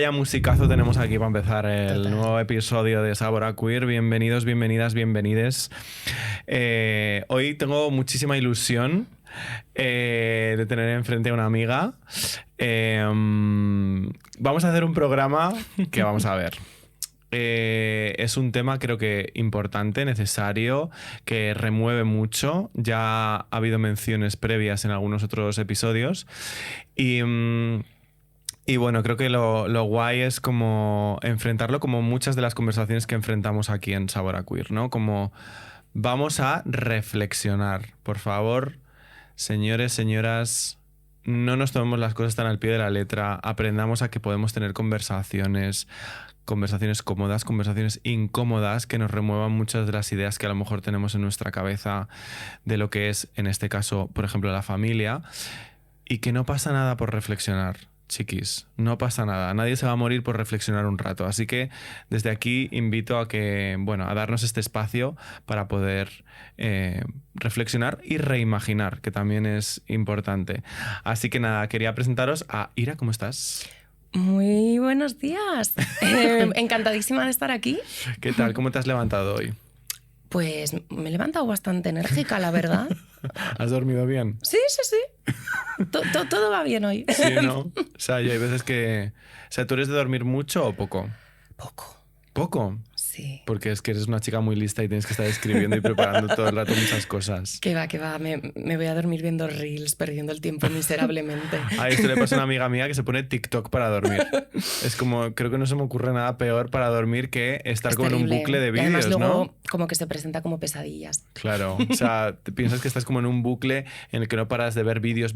vaya musicazo tenemos aquí para empezar el Total. nuevo episodio de Sabor a Queer. Bienvenidos, bienvenidas, bienvenides. Hoy tengo muchísima ilusión de tener enfrente a una amiga. Vamos a hacer un programa que vamos a ver. Es un tema creo que importante, necesario, que remueve mucho. Ya ha habido menciones previas en algunos otros episodios. Y bueno, creo que lo guay es como enfrentarlo como muchas de las conversaciones que enfrentamos aquí en Sabor a Queer, ¿no? Como vamos a reflexionar. Por favor, señores, señoras, no nos tomemos las cosas tan al pie de la letra. Aprendamos a que podemos tener conversaciones cómodas, conversaciones incómodas que nos remuevan muchas de las ideas que a lo mejor tenemos en nuestra cabeza de lo que es, en este caso, por ejemplo, la familia. Y que no pasa nada por reflexionar. Chiquis, no pasa nada. Nadie se va a morir por reflexionar un rato. Así que desde aquí invito a que, bueno, a darnos este espacio para poder reflexionar y reimaginar, que también es importante. Así que nada, quería presentaros a Ira. ¿Cómo estás? Muy buenos días. Encantadísima de estar aquí. ¿Qué tal? ¿Cómo te has levantado hoy? Pues me he levantado bastante enérgica, la verdad. ¿Has dormido bien? Sí. Todo va bien hoy. Sí, ¿no? O sea, yo hay veces que... O sea, ¿tú eres de dormir mucho o poco? Poco. ¿Poco? Sí. Porque es que eres una chica muy lista y tienes que estar escribiendo y preparando todo el rato muchas cosas. Que va. Me voy a dormir viendo reels, perdiendo el tiempo miserablemente. A esto le pasa a una amiga mía que se pone TikTok para dormir. Es como, creo que no se me ocurre nada peor para dormir que estar Es como en un terrible. bucle de Y además vídeos, luego, ¿no? como que se presenta como pesadillas. Claro, o sea, te piensas que estás como en un bucle en el que no paras de ver vídeos.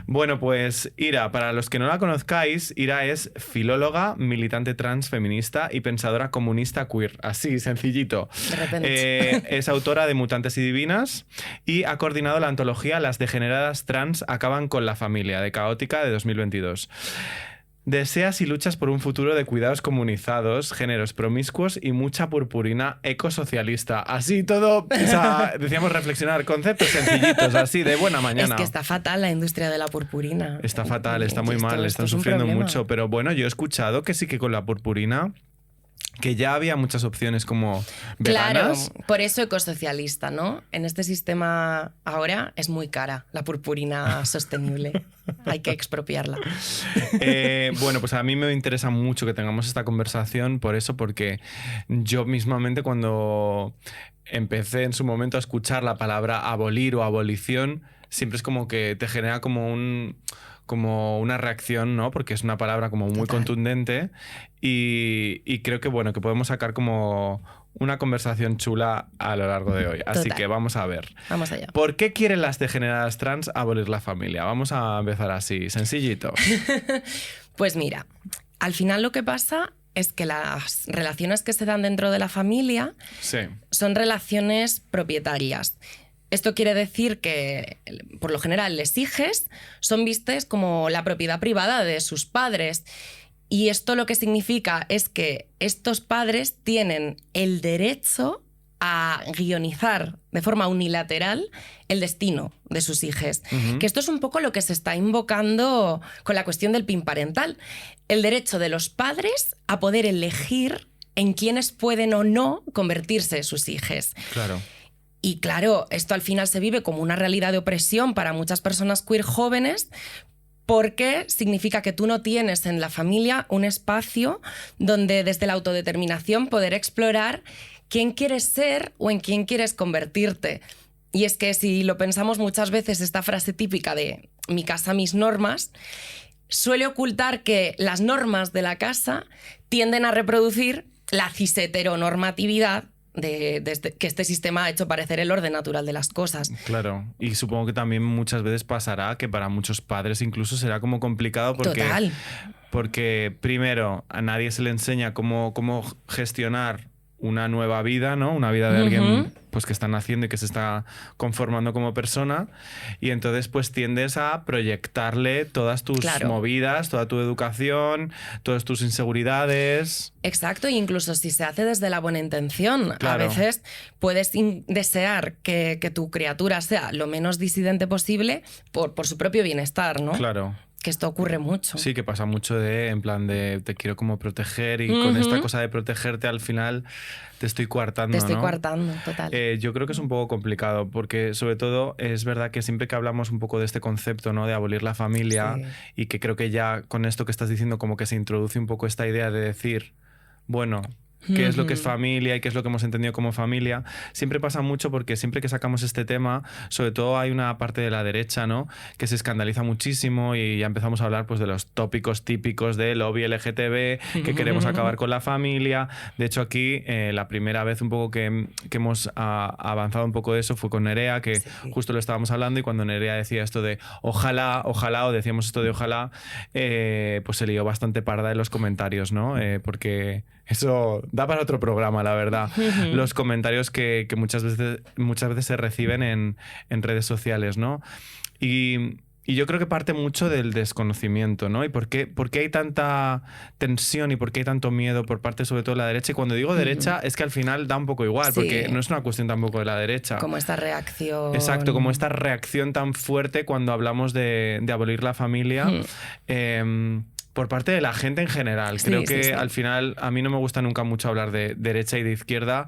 Bueno, pues Ira, para los que no la conozcáis, Ira es filóloga, militante trans feminista y pensadora comunista queer. Así, sencillito. De repente. Es autora de Mutantes y Divinas y ha coordinado la antología Las degeneradas trans acaban con la familia, de Caótica, de 2022. Deseas y luchas por un futuro de cuidados comunizados, géneros promiscuos y mucha purpurina ecosocialista. Así todo, o sea, decíamos reflexionar, conceptos sencillitos, así de buena mañana. Es que está fatal la industria de la purpurina. Está fatal, está muy mal, Esto están es un sufriendo problema. mucho. Pero bueno, yo he escuchado que sí que con la purpurina, que ya había muchas opciones como veganas. Claro, por eso ecosocialista, ¿no? En este sistema ahora es muy cara la purpurina sostenible. Hay que expropiarla. Bueno, pues a mí me interesa mucho que tengamos esta conversación por eso, porque yo mismamente cuando empecé en su momento a escuchar la palabra abolir o abolición, siempre es como que te genera como una reacción, ¿no? Porque es una palabra como muy Total. contundente y creo que, bueno, que podemos sacar como una conversación chula a lo largo de hoy. Así Total. que vamos a ver. Vamos allá. ¿Por qué quieren las degeneradas trans abolir la familia? Vamos a empezar así, sencillito. Pues mira, al final lo que pasa es que las relaciones que se dan dentro de la familia Sí. son relaciones propietarias. Esto quiere decir que, por lo general, les hijes son vistes como la propiedad privada de sus padres. Y esto lo que significa es que estos padres tienen el derecho a guionizar de forma unilateral el destino de sus hijos. Ujú. Que esto es un poco lo que se está invocando con la cuestión del PIN parental. El derecho de los padres a poder elegir en quiénes pueden o no convertirse sus hijos. Claro. Y claro, esto al final se vive como una realidad de opresión para muchas personas queer jóvenes, porque significa que tú no tienes en la familia un espacio donde desde la autodeterminación poder explorar quién quieres ser o en quién quieres convertirte. Y es que si lo pensamos muchas veces, esta frase típica de mi casa, mis normas, suele ocultar que las normas de la casa tienden a reproducir la cis-heteronormatividad que este sistema ha hecho parecer el orden natural de las cosas. Claro, y supongo que también muchas veces pasará que para muchos padres incluso será como complicado Total. porque primero a nadie se le enseña cómo gestionar una nueva vida, ¿no? Una vida de alguien pues que está naciendo y que se está conformando como persona, y entonces pues tiendes a proyectarle todas tus movidas, toda tu educación, todas tus inseguridades. Exacto, e incluso si se hace desde la buena intención. Claro. A veces puedes desear que tu criatura sea lo menos disidente posible por su propio bienestar, ¿no? Claro. que esto ocurre mucho. Sí, que pasa mucho en plan de te quiero como proteger y con esta cosa de protegerte al final te estoy coartando, Te estoy ¿no? coartando, total. Yo creo que es un poco complicado porque sobre todo es verdad que siempre que hablamos un poco de este concepto, ¿no? De abolir la familia, Sí. y que creo que ya con esto que estás diciendo como que se introduce un poco esta idea de decir, bueno, qué es lo que es familia y qué es lo que hemos entendido como familia. Siempre pasa mucho porque siempre que sacamos este tema, sobre todo hay una parte de la derecha, ¿no? Que se escandaliza muchísimo y ya empezamos a hablar pues de los tópicos típicos de lobby LGTB, que queremos acabar con la familia. De hecho aquí la primera vez un poco que hemos avanzado un poco de eso fue con Nerea, que justo lo estábamos hablando, y cuando Nerea decía esto de ojalá, o decíamos esto de ojalá, pues se lió bastante parda en los comentarios, ¿no? Porque eso da para otro programa, la verdad. Los comentarios que muchas veces se reciben en redes sociales, ¿no? Y yo creo que parte mucho del desconocimiento, ¿no? ¿Y por qué hay tanta tensión y por qué hay tanto miedo por parte sobre todo de la derecha? Y cuando digo derecha es que al final da un poco igual, porque no es una cuestión tampoco de la derecha. Como esta reacción... Exacto, como esta reacción tan fuerte cuando hablamos de abolir la familia. Por parte de la gente en general. Creo que al final a mí no me gusta nunca mucho hablar de derecha y de izquierda,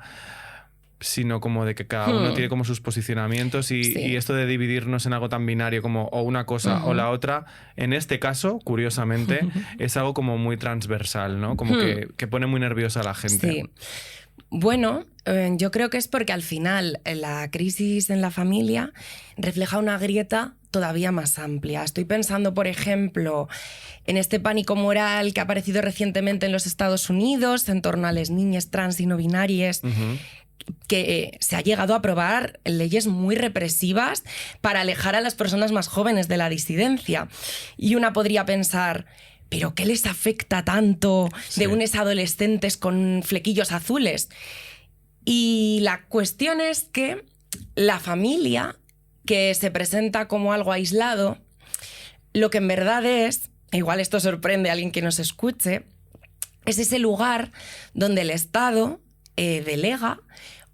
sino como de que cada uno tiene como sus posicionamientos y esto de dividirnos en algo tan binario como o una cosa o la otra, en este caso, curiosamente, es algo como muy transversal, ¿no? Como que pone muy nerviosa a la gente. Sí. Bueno, yo creo que es porque al final la crisis en la familia refleja una grieta todavía más amplia. Estoy pensando, por ejemplo, en este pánico moral que ha aparecido recientemente en los Estados Unidos en torno a las niñas trans y no binarias, que se ha llegado a aprobar leyes muy represivas para alejar a las personas más jóvenes de la disidencia. Y una podría pensar... ¿Pero qué les afecta tanto de unos adolescentes con flequillos azules? Y la cuestión es que la familia, que se presenta como algo aislado, lo que en verdad es, igual esto sorprende a alguien que nos escuche, es ese lugar donde el Estado delega,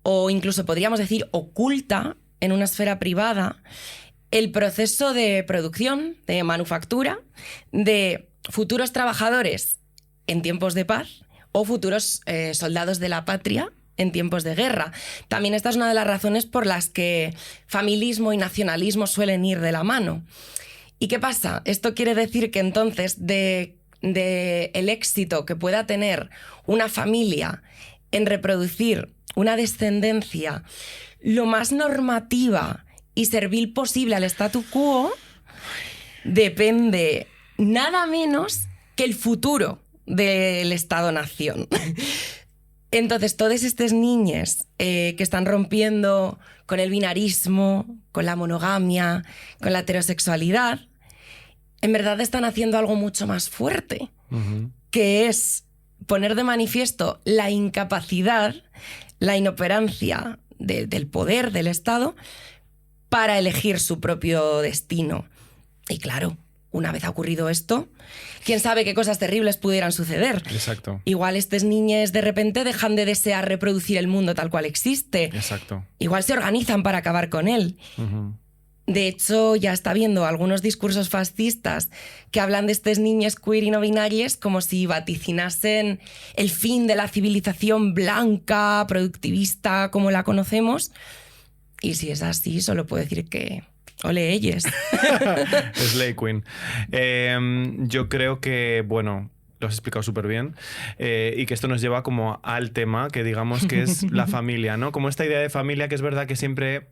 o incluso podríamos decir oculta en una esfera privada, el proceso de producción, de manufactura, de futuros trabajadores en tiempos de paz o futuros soldados de la patria en tiempos de guerra. También esta es una de las razones por las que familismo y nacionalismo suelen ir de la mano. ¿Y qué pasa? Esto quiere decir que entonces de el éxito que pueda tener una familia en reproducir una descendencia lo más normativa y servil posible al statu quo depende nada menos que el futuro del Estado-Nación. Entonces, todas estas niñas que están rompiendo con el binarismo, con la monogamia, con la heterosexualidad, en verdad están haciendo algo mucho más fuerte, que es poner de manifiesto la incapacidad, la inoperancia del poder del Estado para elegir su propio destino. Y claro, una vez ha ocurrido esto, quién sabe qué cosas terribles pudieran suceder. Exacto. Igual estas niñas de repente dejan de desear reproducir el mundo tal cual existe. Exacto. Igual se organizan para acabar con él. De hecho, ya está habiendo algunos discursos fascistas que hablan de estas niñas queer y no binarias como si vaticinasen el fin de la civilización blanca, productivista, como la conocemos. Y si es así, solo puedo decir que... ole ellas. Slay Queen. Yo creo que, bueno, lo has explicado súper bien, y que esto nos lleva como al tema que digamos que es la familia, ¿no? Como esta idea de familia que es verdad que siempre...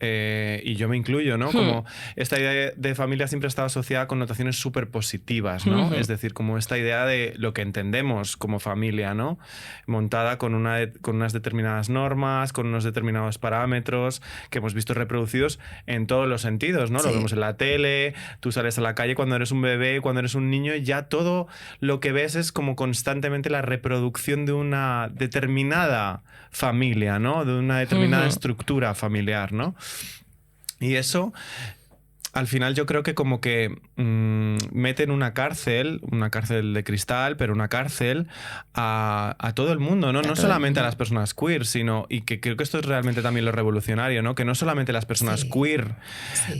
y yo me incluyo, ¿no? Como esta idea de familia siempre ha estado asociada a connotaciones súper positivas, ¿no? Es decir, como esta idea de lo que entendemos como familia, ¿no? Montada con unas determinadas normas, con unos determinados parámetros que hemos visto reproducidos en todos los sentidos, ¿no? Lo vemos en la tele, tú sales a la calle cuando eres un bebé, cuando eres un niño, y ya todo lo que ves es como constantemente la reproducción de una determinada familia, ¿no? De una determinada estructura familiar, ¿no? Y eso al final yo creo que como que meten una cárcel de cristal, pero una cárcel a todo el mundo, ¿no? No solamente a las personas queer, sino, y que creo que esto es realmente también lo revolucionario, ¿no? Que no solamente las personas queer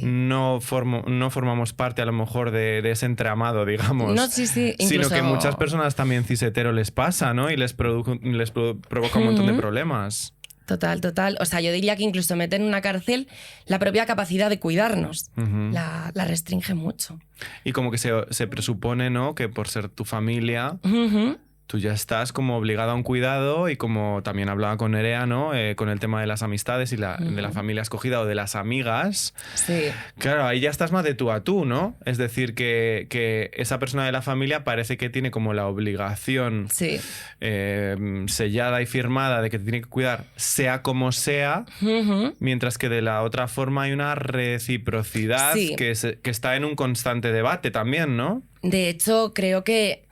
no formamos parte a lo mejor de ese entramado, digamos, no, incluso... sino que muchas personas también cis-hetero les pasa, ¿no? Y les provoca un montón de problemas. Total, total. O sea, yo diría que incluso meter en una cárcel la propia capacidad de cuidarnos. La restringe mucho. Y como que se presupone, ¿no? Que por ser tu familia... Tú ya estás como obligado a un cuidado y como también hablaba con Nerea, ¿no? Con el tema de las amistades y de la familia escogida o de las amigas. Sí. Claro, ahí ya estás más de tú a tú, ¿no? Es decir, que esa persona de la familia parece que tiene como la obligación sellada y firmada de que te tiene que cuidar, sea como sea, mientras que de la otra forma hay una reciprocidad que está en un constante debate también, ¿no? De hecho, creo que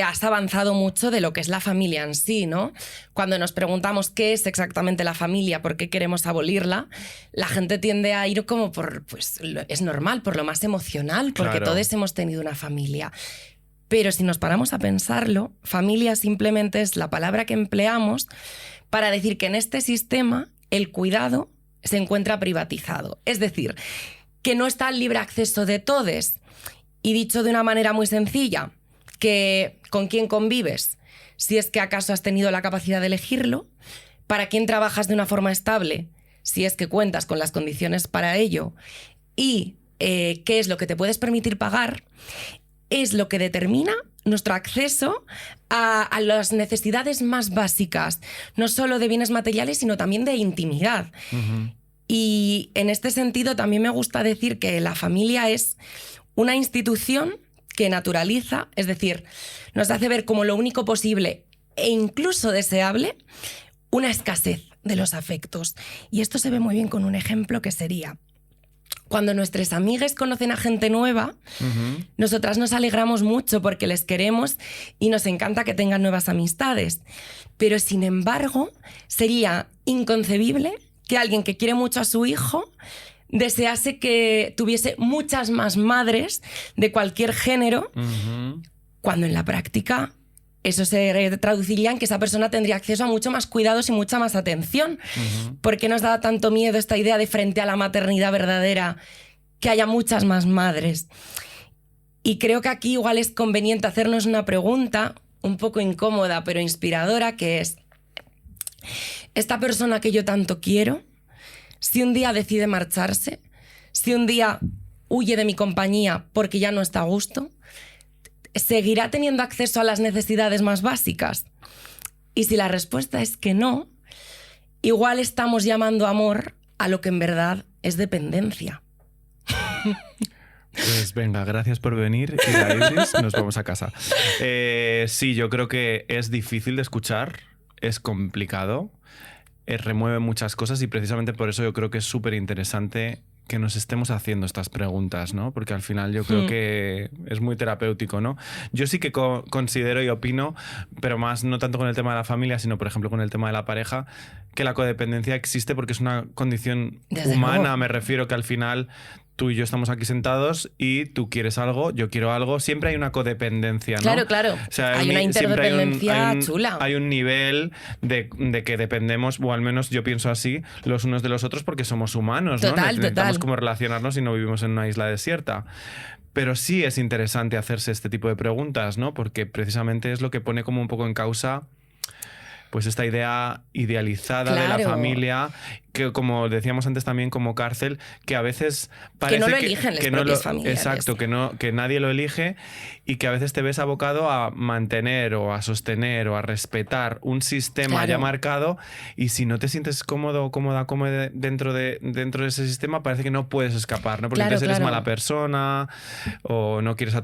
has avanzado mucho de lo que es la familia en sí, ¿no? Cuando nos preguntamos qué es exactamente la familia, por qué queremos abolirla, la gente tiende a ir como pues es normal, por lo más emocional, porque todos hemos tenido una familia. Pero si nos paramos a pensarlo, familia simplemente es la palabra que empleamos para decir que en este sistema el cuidado se encuentra privatizado. Es decir, que no está al libre acceso de todos. Y dicho de una manera muy sencilla, que con quién convives, si es que acaso has tenido la capacidad de elegirlo, para quién trabajas de una forma estable, si es que cuentas con las condiciones para ello, y qué es lo que te puedes permitir pagar, es lo que determina nuestro acceso a las necesidades más básicas, no solo de bienes materiales, sino también de intimidad. Y en este sentido también me gusta decir que la familia es una institución que naturaliza, es decir, nos hace ver como lo único posible e incluso deseable una escasez de los afectos. Y esto se ve muy bien con un ejemplo que sería: cuando nuestras amigas conocen a gente nueva, nosotras nos alegramos mucho porque les queremos y nos encanta que tengan nuevas amistades. Pero, sin embargo, sería inconcebible que alguien que quiere mucho a su hijo desease que tuviese muchas más madres de cualquier género, cuando en la práctica eso se traduciría en que esa persona tendría acceso a mucho más cuidados y mucha más atención. ¿Por qué nos da tanto miedo esta idea de, frente a la maternidad verdadera, que haya muchas más madres? Y creo que aquí igual es conveniente hacernos una pregunta un poco incómoda pero inspiradora, que es: ¿esta persona que yo tanto quiero, si un día decide marcharse, si un día huye de mi compañía porque ya no está a gusto, seguirá teniendo acceso a las necesidades más básicas? Y si la respuesta es que no, igual estamos llamando amor a lo que en verdad es dependencia. Pues venga, gracias por venir, Iris, nos vamos a casa. Sí, yo creo que es difícil de escuchar, es complicado. Remueve muchas cosas y precisamente por eso yo creo que es súper interesante que nos estemos haciendo estas preguntas, ¿no? Porque al final yo creo que es muy terapéutico, ¿no? Yo sí que considero y opino, pero más no tanto con el tema de la familia, sino por ejemplo con el tema de la pareja, que la codependencia existe porque es una condición humana. Me refiero que al final tú y yo estamos aquí sentados y tú quieres algo, yo quiero algo. Siempre hay una codependencia, ¿no? Claro, claro. O sea, hay una interdependencia chula. Hay un nivel de que dependemos, o al menos yo pienso así, los unos de los otros porque somos humanos, ¿no? Necesitamos como relacionarnos y no vivimos en una isla desierta. Pero sí es interesante hacerse este tipo de preguntas, ¿no? Porque precisamente es lo que pone como un poco en causa pues esta idea idealizada de la familia, que como decíamos antes también como cárcel, que a veces parece que no lo eligen las propias familias. Exacto, que nadie lo elige y que a veces te ves abocado a mantener o a sostener o a respetar un sistema ya marcado, y si no te sientes cómodo, cómoda dentro de ese sistema, parece que no puedes escapar, ¿no? Porque entonces eres mala persona, o no quieres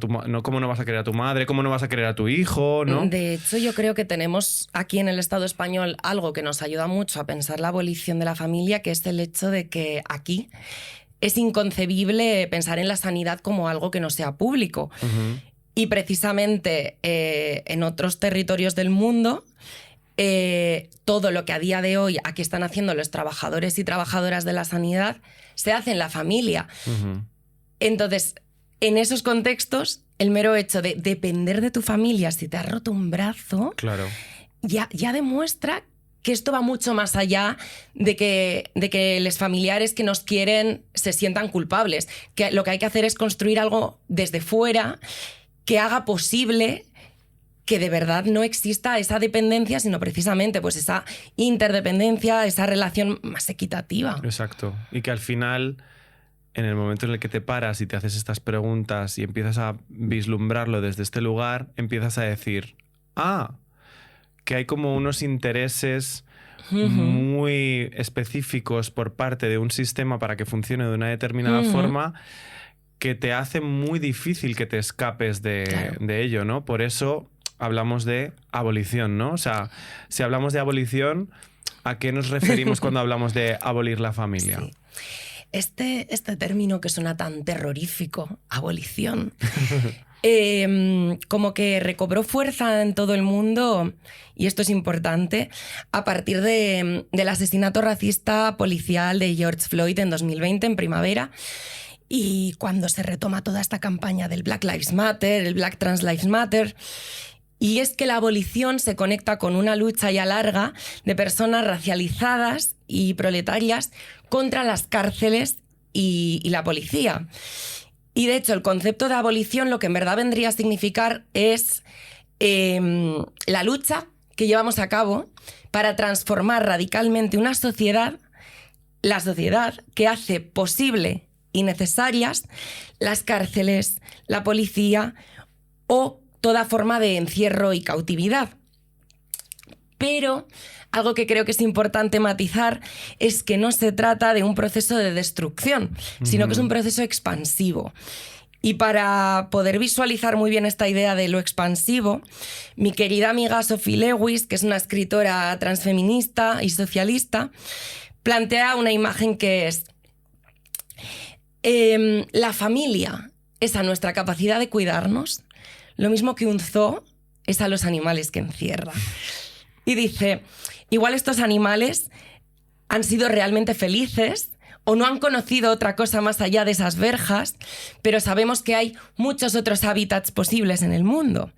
¿cómo no vas a querer a tu madre? ¿Cómo no vas a querer a tu hijo? ¿No? De hecho, yo creo que tenemos aquí en el Estado español algo que nos ayuda mucho a pensar la abolición de la familia, que es el hecho de que aquí es inconcebible pensar en la sanidad como algo que no sea público. Y precisamente en otros territorios del mundo, todo lo que a día de hoy aquí están haciendo los trabajadores y trabajadoras de la sanidad se hace en la familia. Entonces, en esos contextos, el mero hecho de depender de tu familia si te has roto un brazo, Claro. ya demuestra que esto va mucho más allá de que los familiares que nos quieren se sientan culpables. Que lo que hay que hacer es construir algo desde fuera que haga posible que de verdad no exista esa dependencia, sino precisamente pues esa interdependencia, esa relación más equitativa. Exacto. Y que al final, en el momento en el que te paras y te haces estas preguntas y empiezas a vislumbrarlo desde este lugar, empiezas a decir, que hay como unos intereses muy específicos por parte de un sistema para que funcione de una determinada forma que te hace muy difícil que te escapes de ello, ¿no? Por eso hablamos de abolición, ¿no? O sea, si hablamos de abolición, ¿a qué nos referimos cuando hablamos de abolir la familia? Sí. Este término que suena tan terrorífico, abolición, como que recobró fuerza en todo el mundo, y esto es importante, a partir del asesinato racista policial de George Floyd en 2020, en primavera, y cuando se retoma toda esta campaña del Black Lives Matter, el Black Trans Lives Matter. Y es que la abolición se conecta con una lucha ya larga de personas racializadas y proletarias contra las cárceles y la policía. Y de hecho, el concepto de abolición lo que en verdad vendría a significar es la lucha que llevamos a cabo para transformar radicalmente una sociedad, la sociedad que hace posible y necesarias las cárceles, la policía o toda forma de encierro y cautividad. Pero algo que creo que es importante matizar es que no se trata de un proceso de destrucción, sino que es un proceso expansivo. Y para poder visualizar muy bien esta idea de lo expansivo, mi querida amiga Sophie Lewis, que es una escritora transfeminista y socialista, plantea una imagen que es la familia es a nuestra capacidad de cuidarnos, lo mismo que un zoo es a los animales que encierra. Y dice, igual estos animales han sido realmente felices o no han conocido otra cosa más allá de esas verjas, pero sabemos que hay muchos otros hábitats posibles en el mundo.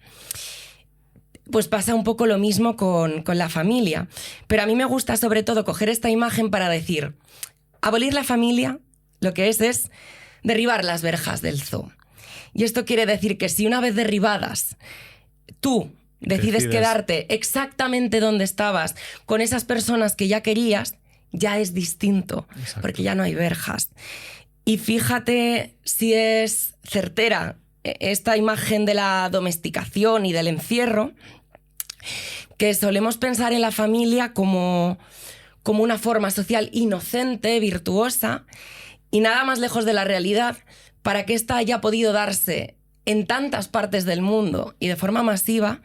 Pues pasa un poco lo mismo con la familia. Pero a mí me gusta sobre todo coger esta imagen para decir, abolir la familia lo que es derribar las verjas del zoo. Y esto quiere decir que si una vez derribadas tú decides quedarte exactamente donde estabas con esas personas que ya querías, ya es distinto. Exacto. Porque ya no hay verjas. Y fíjate si es certera esta imagen de la domesticación y del encierro, que solemos pensar en la familia como una forma social inocente, virtuosa, y nada más lejos de la realidad. Para que ésta haya podido darse en tantas partes del mundo y de forma masiva,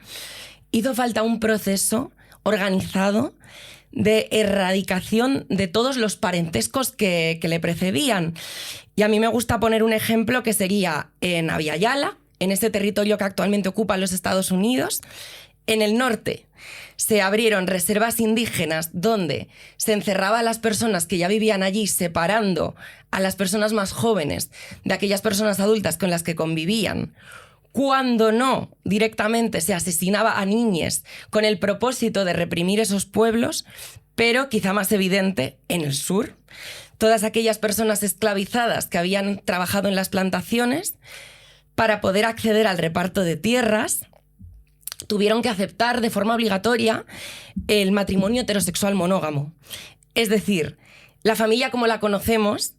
hizo falta un proceso organizado de erradicación de todos los parentescos que le precedían. Y a mí me gusta poner un ejemplo que sería en Abya Yala, en ese territorio que actualmente ocupan los Estados Unidos. En el norte se abrieron reservas indígenas donde se encerraba a las personas que ya vivían allí, separando a las personas más jóvenes de aquellas personas adultas con las que convivían. Cuando no, directamente se asesinaba a niñes con el propósito de reprimir esos pueblos, pero quizá más evidente en el sur. Todas aquellas personas esclavizadas que habían trabajado en las plantaciones, para poder acceder al reparto de tierras, tuvieron que aceptar de forma obligatoria el matrimonio heterosexual monógamo. Es decir, la familia como la conocemos,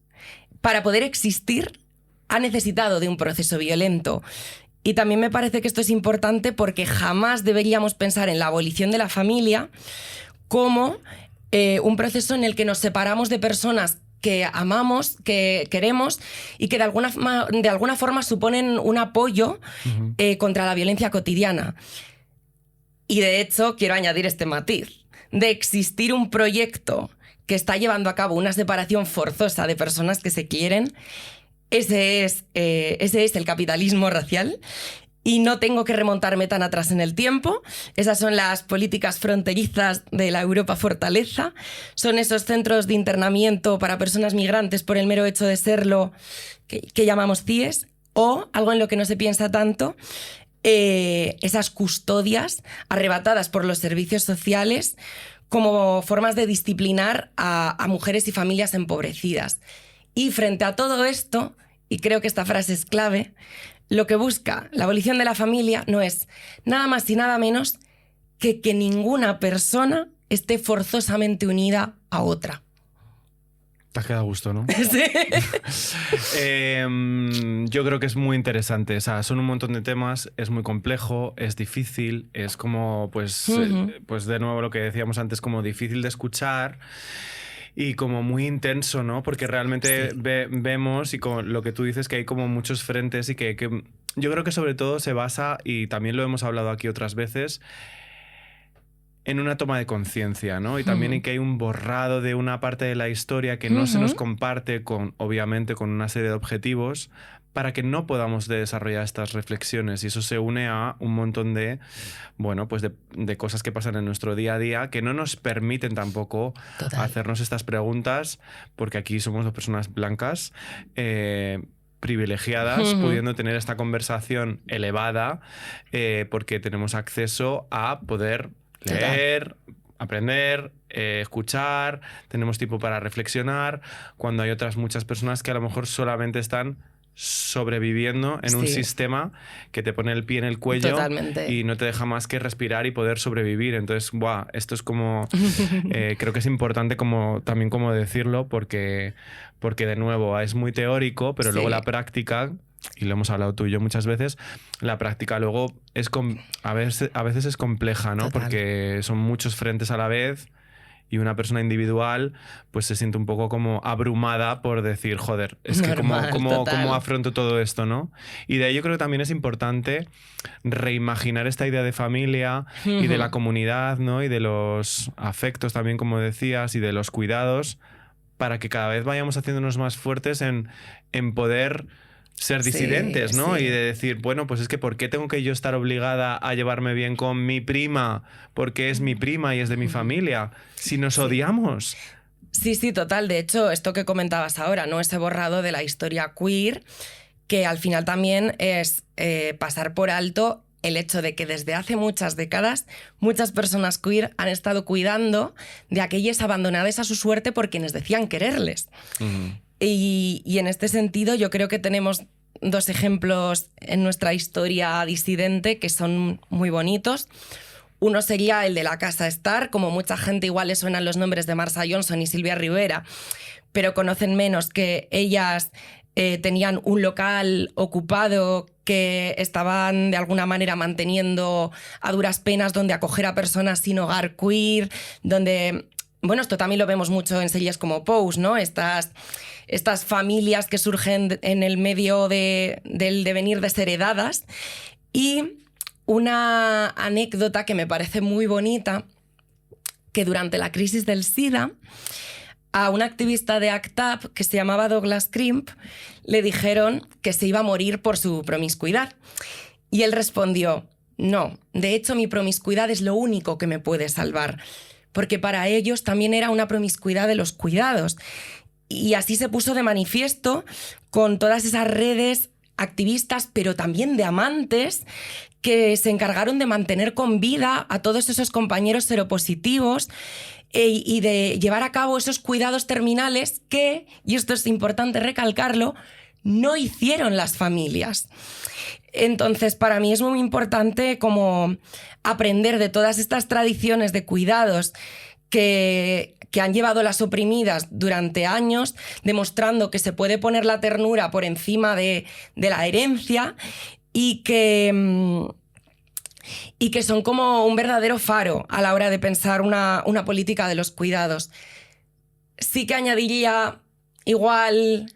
para poder existir, ha necesitado de un proceso violento. Y también me parece que esto es importante porque jamás deberíamos pensar en la abolición de la familia como un proceso en el que nos separamos de personas que amamos, que queremos y que de alguna forma suponen un apoyo contra la violencia cotidiana. Y de hecho, quiero añadir este matiz, de existir un proyecto que está llevando a cabo una separación forzosa de personas que se quieren, ese es el capitalismo racial. y no tengo que remontarme tan atrás en el tiempo. Esas son las políticas fronterizas de la Europa Fortaleza. Son esos centros de internamiento para personas migrantes por el mero hecho de serlo, que llamamos CIES, o algo en lo que no se piensa tanto, esas custodias arrebatadas por los servicios sociales como formas de disciplinar a mujeres y familias empobrecidas. Y frente a todo esto, y creo que esta frase es clave, lo que busca la abolición de la familia no es nada más y nada menos que ninguna persona esté forzosamente unida a otra. Te has quedado a gusto, ¿no? Sí. Yo creo que es muy interesante. O sea, son un montón de temas, es muy complejo, es difícil, es como, pues de nuevo lo que decíamos antes, como difícil de escuchar y como muy intenso, ¿no? Porque realmente vemos, y con lo que tú dices, que hay como muchos frentes y que yo creo que sobre todo se basa, y también lo hemos hablado aquí otras veces, en una toma de conciencia, ¿no? Y también en que hay un borrado de una parte de la historia que no se nos comparte obviamente, con una serie de objetivos para que no podamos desarrollar estas reflexiones. Y eso se une a un montón de, bueno, pues de cosas que pasan en nuestro día a día que no nos permiten tampoco hacernos estas preguntas, porque aquí somos dos personas blancas, privilegiadas, pudiendo tener esta conversación elevada, porque tenemos acceso a poder leer, aprender, escuchar, tenemos tiempo para reflexionar, cuando hay otras muchas personas que a lo mejor solamente están sobreviviendo en un sistema que te pone el pie en el cuello y no te deja más que respirar y poder sobrevivir. Entonces, esto es como... creo que es importante también como decirlo, porque de nuevo es muy teórico, pero luego la práctica... Y lo hemos hablado tú y yo muchas veces, la práctica luego a veces es compleja, ¿no? Porque son muchos frentes a la vez y una persona individual pues se siente un poco como abrumada por decir, joder, es que ¿cómo afronto todo esto, ¿no? Y de ahí yo creo que también es importante reimaginar esta idea de familia y de la comunidad, ¿no? Y de los afectos también, como decías, y de los cuidados, para que cada vez vayamos haciéndonos más fuertes en poder... ser disidentes, ¿no? Y de decir, bueno, pues es que ¿por qué tengo que yo estar obligada a llevarme bien con mi prima? Porque es mi prima y es de mi familia. Si nos odiamos. Sí, total. De hecho, esto que comentabas ahora, ¿no? Ese borrado de la historia queer, que al final también es pasar por alto el hecho de que desde hace muchas décadas muchas personas queer han estado cuidando de aquellas abandonadas a su suerte por quienes decían quererles. Y en este sentido yo creo que tenemos dos ejemplos en nuestra historia disidente que son muy bonitos. Uno sería el de la Casa Star. Como mucha gente igual le suenan los nombres de Marsha Johnson y Silvia Rivera, pero conocen menos que ellas tenían un local ocupado que estaban de alguna manera manteniendo a duras penas, donde acoger a personas sin hogar queer, donde... Bueno, esto también lo vemos mucho en series como Pose, ¿no? Estas familias que surgen en el medio del devenir desheredadas. Y una anécdota que me parece muy bonita, que durante la crisis del SIDA, a un activista de ACT UP que se llamaba Douglas Crimp le dijeron que se iba a morir por su promiscuidad. Y él respondió, no, de hecho mi promiscuidad es lo único que me puede salvar, porque para ellos también era una promiscuidad de los cuidados. Y así se puso de manifiesto con todas esas redes activistas, pero también de amantes, que se encargaron de mantener con vida a todos esos compañeros seropositivos y de llevar a cabo esos cuidados terminales que, y esto es importante recalcarlo, no hicieron las familias. Entonces, para mí es muy importante como aprender de todas estas tradiciones de cuidados que han llevado las oprimidas durante años, demostrando que se puede poner la ternura por encima de la herencia y que son como un verdadero faro a la hora de pensar una política de los cuidados. Sí que añadiría igual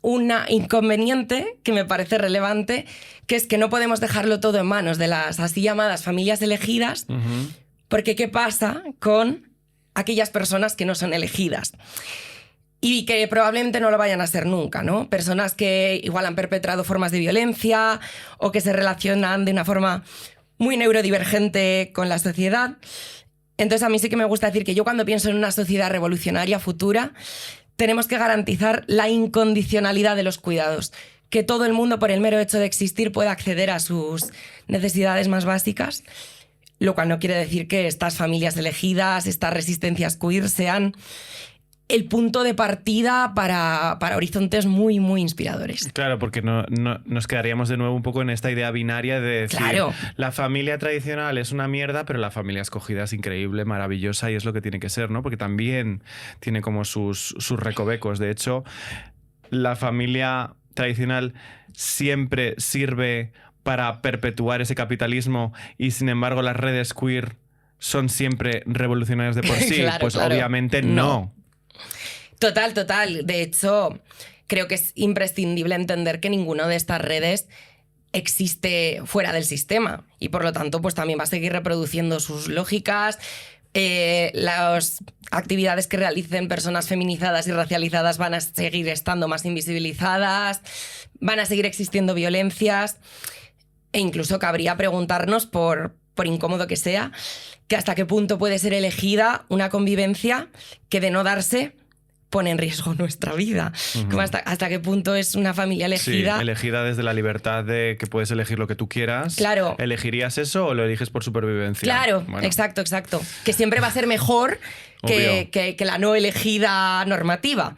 un inconveniente que me parece relevante, que es que no podemos dejarlo todo en manos de las así llamadas familias elegidas, porque ¿qué pasa con aquellas personas que no son elegidas? y que probablemente no lo vayan a ser nunca, ¿no? Personas que igual han perpetrado formas de violencia o que se relacionan de una forma muy neurodivergente con la sociedad. Entonces a mí sí que me gusta decir que yo cuando pienso en una sociedad revolucionaria futura, tenemos que garantizar la incondicionalidad de los cuidados, que todo el mundo por el mero hecho de existir pueda acceder a sus necesidades más básicas, lo cual no quiere decir que estas familias elegidas, estas resistencias queer sean el punto de partida para horizontes muy, muy inspiradores. Claro, porque nos quedaríamos de nuevo un poco en esta idea binaria de decir, claro, la familia tradicional es una mierda, pero la familia escogida es increíble, maravillosa y es lo que tiene que ser, ¿no? Porque también tiene como sus recovecos. De hecho, la familia tradicional siempre sirve para perpetuar ese capitalismo y, sin embargo, las redes queer son siempre revolucionarias de por sí. Claro, pues claro. obviamente no. Total, total. De hecho, creo que es imprescindible entender que ninguna de estas redes existe fuera del sistema y por lo tanto pues también va a seguir reproduciendo sus lógicas. Las actividades que realicen personas feminizadas y racializadas van a seguir estando más invisibilizadas, van a seguir existiendo violencias e incluso cabría preguntarnos, por incómodo que sea, que hasta qué punto puede ser elegida una convivencia que, de no darse, pone en riesgo nuestra vida. Uh-huh. Como hasta qué punto es una familia elegida. Sí, elegida desde la libertad de que puedes elegir lo que tú quieras. Claro. ¿Elegirías eso o lo eliges por supervivencia? Claro, bueno. Exacto. Que siempre va a ser mejor que la no elegida normativa.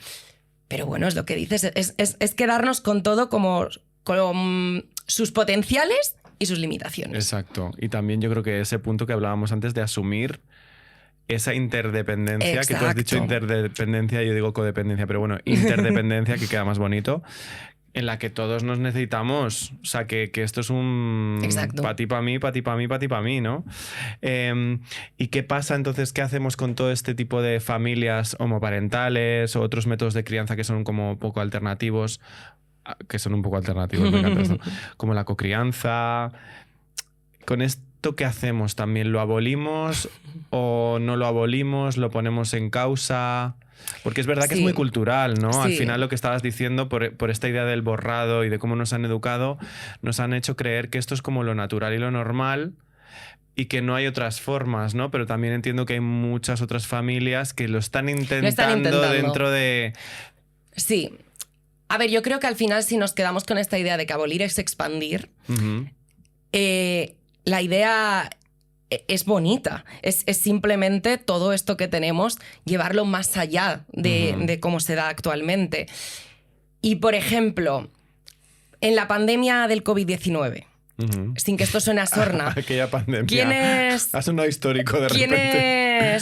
Pero bueno, es lo que dices, es quedarnos con todo como con sus potenciales y sus limitaciones. Exacto. Y también yo creo que ese punto que hablábamos antes de asumir esa interdependencia, Exacto. que tú has dicho interdependencia, yo digo codependencia, pero bueno, interdependencia, que queda más bonito, en la que todos nos necesitamos. O sea, que esto es un pa' ti, pa' mí, pa' ti, pa' mí, pa' ti, pa' mí, ¿no? ¿Y qué pasa entonces? ¿Qué hacemos con todo este tipo de familias homoparentales o otros métodos de crianza que son como poco alternativos? Que son un poco alternativos, me encanta esto. Como la cocrianza. Con esto, ¿qué hacemos también? ¿Lo abolimos o no lo abolimos? ¿Lo ponemos en causa? Porque es verdad que es muy cultural, ¿no? Sí. Al final lo que estabas diciendo, por esta idea del borrado y de cómo nos han educado, nos han hecho creer que esto es como lo natural y lo normal y que no hay otras formas, ¿no? Pero también entiendo que hay muchas otras familias que lo están intentando dentro de... Sí. A ver, yo creo que al final, si nos quedamos con esta idea de que abolir es expandir, uh-huh. La idea es bonita. Es simplemente todo esto que tenemos, llevarlo más allá de cómo se da actualmente. Y, por ejemplo, en la pandemia del COVID-19, uh-huh. sin que esto suene a sorna... Aquella pandemia. ¿Quiénes? Ha sonado histórico de repente.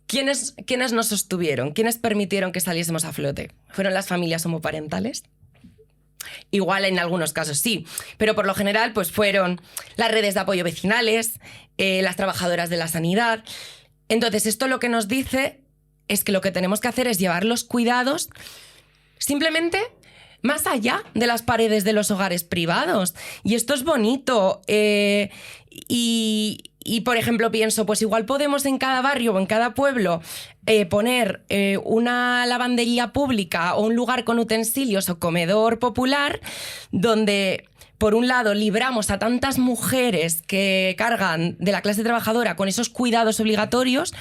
¿Quiénes nos sostuvieron? ¿Quiénes permitieron que saliésemos a flote? ¿Fueron las familias homoparentales? Igual en algunos casos sí, pero por lo general pues fueron las redes de apoyo vecinales, las trabajadoras de la sanidad. Entonces esto lo que nos dice es que lo que tenemos que hacer es llevar los cuidados simplemente más allá de las paredes de los hogares privados. Y esto es bonito. Y, por ejemplo, pienso, pues igual podemos en cada barrio o en cada pueblo poner una lavandería pública o un lugar con utensilios o comedor popular donde, por un lado, libramos a tantas mujeres que cargan de la clase trabajadora con esos cuidados obligatorios,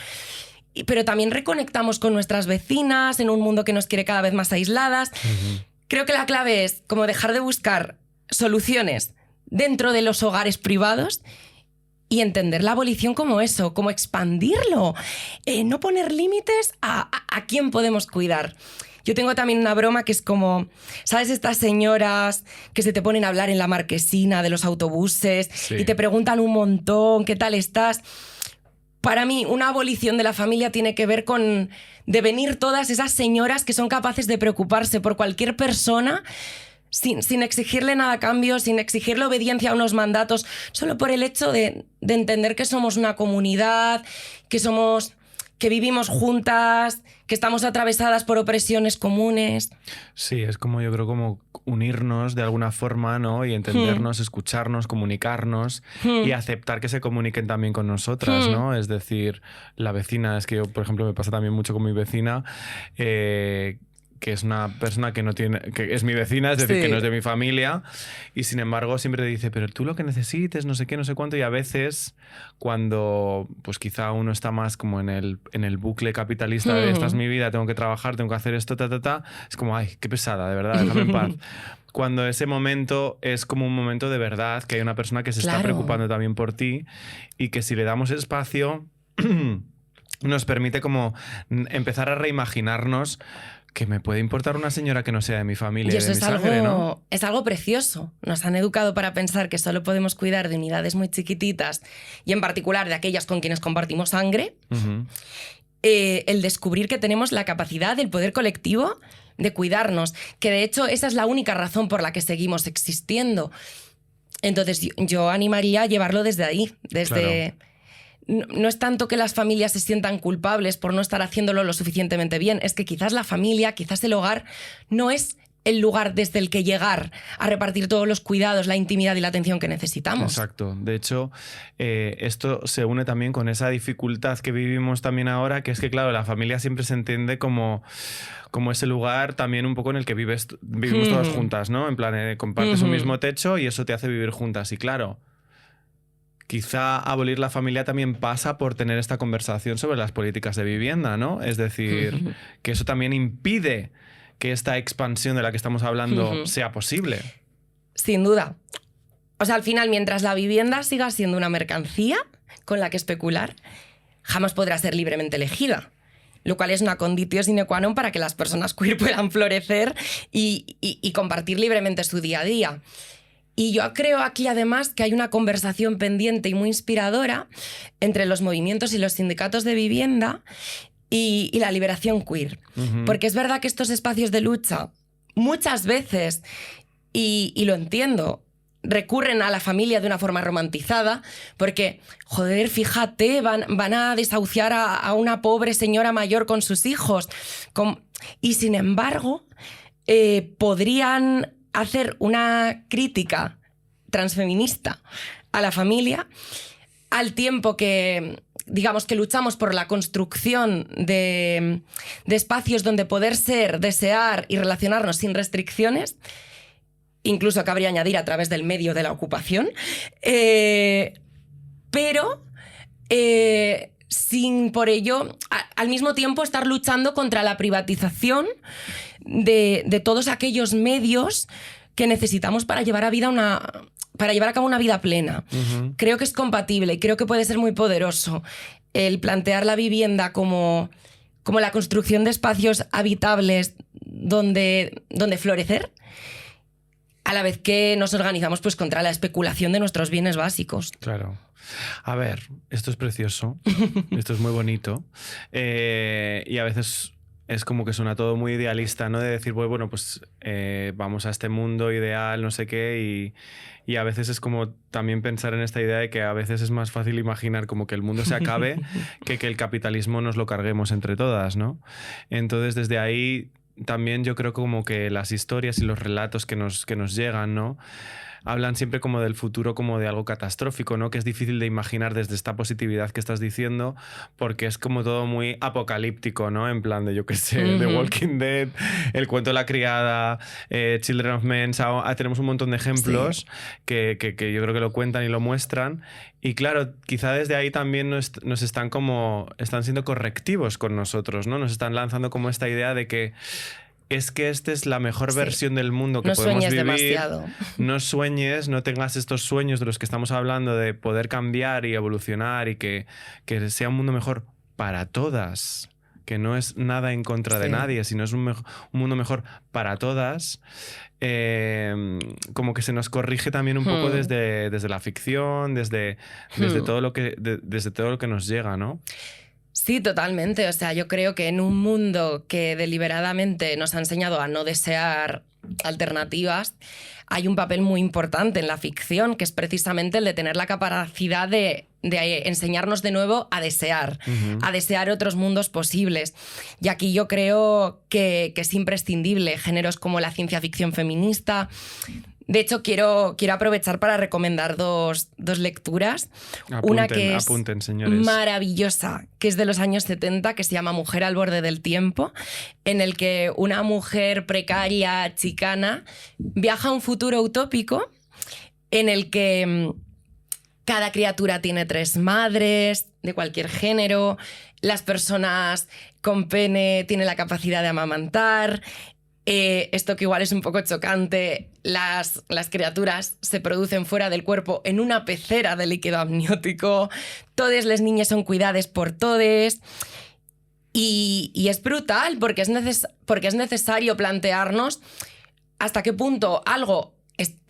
pero también reconectamos con nuestras vecinas en un mundo que nos quiere cada vez más aisladas. Uh-huh. Creo que la clave es como dejar de buscar soluciones dentro de los hogares privados y entender la abolición como eso, como expandirlo. No poner límites a quién podemos cuidar. Yo tengo también una broma que es como, ¿sabes? Estas señoras que se te ponen a hablar en la marquesina de los autobuses y te preguntan un montón, ¿qué tal estás? Para mí, una abolición de la familia tiene que ver con devenir todas esas señoras que son capaces de preocuparse por cualquier persona sin exigirle nada a cambio, sin exigirle obediencia a unos mandatos, solo por el hecho de entender que somos una comunidad, que que vivimos juntas, que estamos atravesadas por opresiones comunes. Sí, es como yo creo como unirnos de alguna forma, ¿no? Y entendernos, escucharnos, comunicarnos y aceptar que se comuniquen también con nosotras, ¿no? Es decir, la vecina, es que yo, por ejemplo, me pasa también mucho con mi vecina, que es una persona que no tiene, que es mi vecina, es decir, que no es de mi familia, y sin embargo siempre dice, pero tú lo que necesites, no sé qué, no sé cuánto, y a veces cuando pues quizá uno está más como en el bucle capitalista de esta es mi vida, tengo que trabajar, tengo que hacer esto, es como, ay, qué pesada, de verdad, déjame en paz. Cuando ese momento es como un momento de verdad, que hay una persona que se está preocupando también por ti y que si le damos espacio nos permite como empezar a reimaginarnos que me puede importar una señora que no sea de mi familia y eso de mi sangre, ¿no? Es algo precioso. Nos han educado para pensar que solo podemos cuidar de unidades muy chiquititas y en particular de aquellas con quienes compartimos sangre. El descubrir que tenemos la capacidad del poder colectivo de cuidarnos, que de hecho esa es la única razón por la que seguimos existiendo. Entonces yo animaría a llevarlo desde ahí, desde... Claro. No es tanto que las familias se sientan culpables por no estar haciéndolo lo suficientemente bien, es que quizás la familia, quizás el hogar, no es el lugar desde el que llegar a repartir todos los cuidados, la intimidad y la atención que necesitamos. Exacto. De hecho, esto se une también con esa dificultad que vivimos también ahora, que es que, claro, la familia siempre se entiende como ese lugar también un poco en el que vivimos todas juntas, ¿no? En plan, compartes un mismo techo y eso te hace vivir juntas. Y claro, quizá abolir la familia también pasa por tener esta conversación sobre las políticas de vivienda, ¿no? Es decir, que eso también impide que esta expansión de la que estamos hablando sea posible. Sin duda. O sea, al final, mientras la vivienda siga siendo una mercancía con la que especular, jamás podrá ser libremente elegida. Lo cual es una conditio sine qua non para que las personas queer puedan florecer y compartir libremente su día a día. Y yo creo aquí además que hay una conversación pendiente y muy inspiradora entre los movimientos y los sindicatos de vivienda y la liberación queer. Porque es verdad que estos espacios de lucha muchas veces, y lo entiendo, recurren a la familia de una forma romantizada porque, joder, fíjate, van a desahuciar a una pobre señora mayor con sus hijos. Y sin embargo, podrían hacer una crítica transfeminista a la familia al tiempo que, digamos, que luchamos por la construcción de espacios donde poder ser, desear y relacionarnos sin restricciones, incluso cabría añadir a través del medio de la ocupación, pero sin por ello al mismo tiempo estar luchando contra la privatización de todos aquellos medios que necesitamos para llevar a cabo una vida plena. Creo que es compatible y creo que puede ser muy poderoso el plantear la vivienda como la construcción de espacios habitables donde florecer, a la vez que nos organizamos pues contra la especulación de nuestros bienes básicos. Claro. A ver, esto es precioso, esto es muy bonito, y a veces es como que suena todo muy idealista, ¿no? De decir, bueno, pues vamos a este mundo ideal, no sé qué, y a veces es como también pensar en esta idea de que a veces es más fácil imaginar como que el mundo se acabe que el capitalismo nos lo carguemos entre todas, ¿no? Entonces, desde ahí también yo creo como que las historias y los relatos que nos llegan, ¿no? Hablan siempre como del futuro como de algo catastrófico, ¿no? Que es difícil de imaginar desde esta positividad que estás diciendo, porque es como todo muy apocalíptico, ¿no? En plan de, yo qué sé, The Walking Dead, El cuento de la criada, Children of Men, tenemos un montón de ejemplos que yo creo que lo cuentan y lo muestran. Y claro, quizá desde ahí también nos están siendo correctivos con nosotros, ¿no? Nos están lanzando como esta idea de que es que esta es la mejor versión del mundo que podemos vivir. No sueñes demasiado. No sueñes, no tengas estos sueños de los que estamos hablando de poder cambiar y evolucionar y que sea un mundo mejor para todas, que no es nada en contra de nadie, sino es un mundo mejor para todas. Como que se nos corrige también un poco desde la ficción, desde todo lo que nos llega, ¿no? Sí, totalmente. O sea, yo creo que en un mundo que deliberadamente nos ha enseñado a no desear alternativas, hay un papel muy importante en la ficción, que es precisamente el de tener la capacidad de enseñarnos de nuevo a desear otros mundos posibles. Y aquí yo creo que es imprescindible géneros como la ciencia ficción feminista. De hecho, quiero aprovechar para recomendar dos lecturas. Una que es señores, maravillosa, que es de los años 70, que se llama Mujer al borde del tiempo, en el que una mujer precaria, chicana, viaja a un futuro utópico en el que cada criatura tiene 3 madres, de cualquier género, las personas con pene tienen la capacidad de amamantar. Esto que igual es un poco chocante, las criaturas se producen fuera del cuerpo en una pecera de líquido amniótico, todas las niñas son cuidadas por todes, y es brutal porque es necesario plantearnos hasta qué punto algo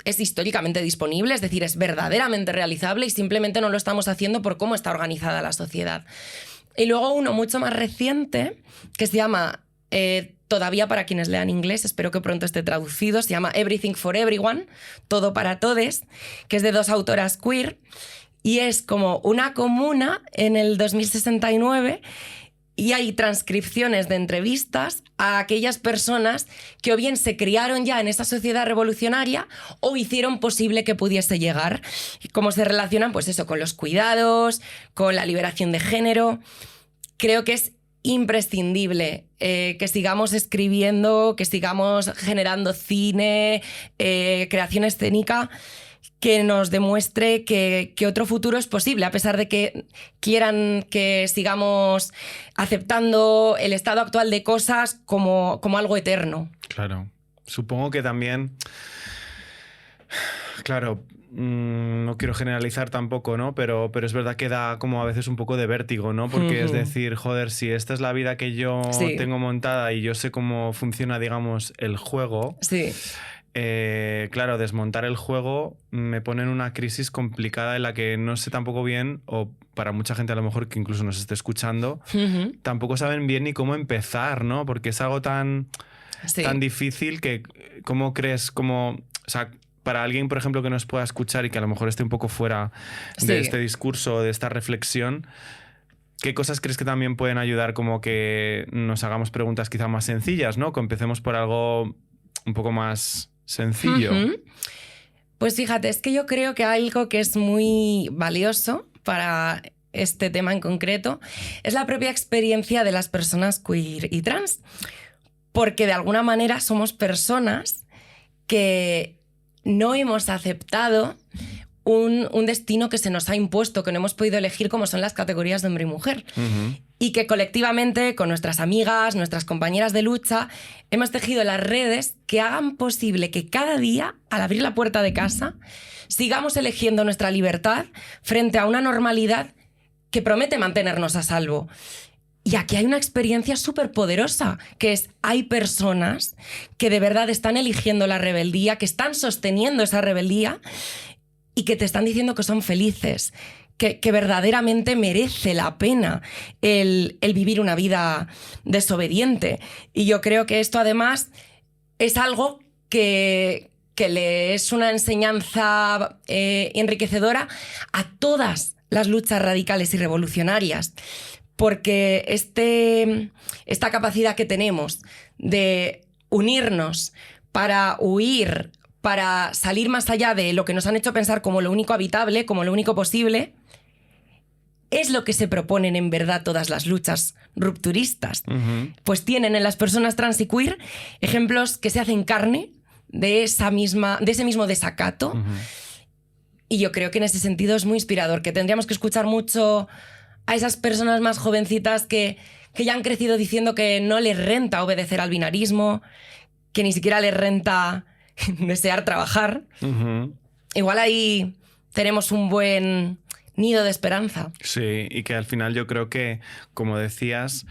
es históricamente disponible, es decir, es verdaderamente realizable y simplemente no lo estamos haciendo por cómo está organizada la sociedad. Y luego uno mucho más reciente que se llama... todavía para quienes lean inglés, espero que pronto esté traducido, se llama Everything for Everyone, Todo para Todes, que es de 2 autoras queer, y es como una comuna en el 2069 y hay transcripciones de entrevistas a aquellas personas que o bien se criaron ya en esa sociedad revolucionaria o hicieron posible que pudiese llegar. Cómo se relacionan, pues eso, con los cuidados, con la liberación de género. Creo que es imprescindible que sigamos escribiendo, que sigamos generando cine, creación escénica que nos demuestre que otro futuro es posible, a pesar de que quieran que sigamos aceptando el estado actual de cosas como algo eterno. Claro. Supongo que también... Claro, no quiero generalizar tampoco, ¿no? Pero es verdad que da como a veces un poco de vértigo, ¿no? Porque es decir, joder, si esta es la vida que yo tengo montada y yo sé cómo funciona, digamos, el juego... Sí. Claro, desmontar el juego me pone en una crisis complicada en la que no sé tampoco bien, o para mucha gente a lo mejor que incluso nos esté escuchando, tampoco saben bien ni cómo empezar, ¿no? Porque es algo tan difícil que, ¿cómo crees? O sea, para alguien, por ejemplo, que nos pueda escuchar y que a lo mejor esté un poco fuera de este discurso, de esta reflexión, ¿qué cosas crees que también pueden ayudar como que nos hagamos preguntas quizá más sencillas, ¿no? Que empecemos por algo un poco más sencillo. Pues fíjate, es que yo creo que algo que es muy valioso para este tema en concreto es la propia experiencia de las personas queer y trans, porque de alguna manera somos personas que no hemos aceptado un destino que se nos ha impuesto, que no hemos podido elegir, como son las categorías de hombre y mujer. Y que colectivamente, con nuestras amigas, nuestras compañeras de lucha, hemos tejido las redes que hagan posible que cada día, al abrir la puerta de casa, sigamos eligiendo nuestra libertad frente a una normalidad que promete mantenernos a salvo. Y aquí hay una experiencia súper poderosa, que es, hay personas que de verdad están eligiendo la rebeldía, que están sosteniendo esa rebeldía y que te están diciendo que son felices, que verdaderamente merece la pena el vivir una vida desobediente. Y yo creo que esto además es algo que le es una enseñanza enriquecedora a todas las luchas radicales y revolucionarias, porque esta capacidad que tenemos de unirnos para huir, para salir más allá de lo que nos han hecho pensar como lo único habitable, como lo único posible, es lo que se proponen en verdad todas las luchas rupturistas. Pues tienen en las personas trans y queer ejemplos que se hacen carne de ese mismo desacato. Y yo creo que en ese sentido es muy inspirador, que tendríamos que escuchar mucho a esas personas más jovencitas que ya han crecido diciendo que no les renta obedecer al binarismo, que ni siquiera les renta desear trabajar. Igual ahí tenemos un buen nido de esperanza. Sí, y que al final yo creo que, como decías,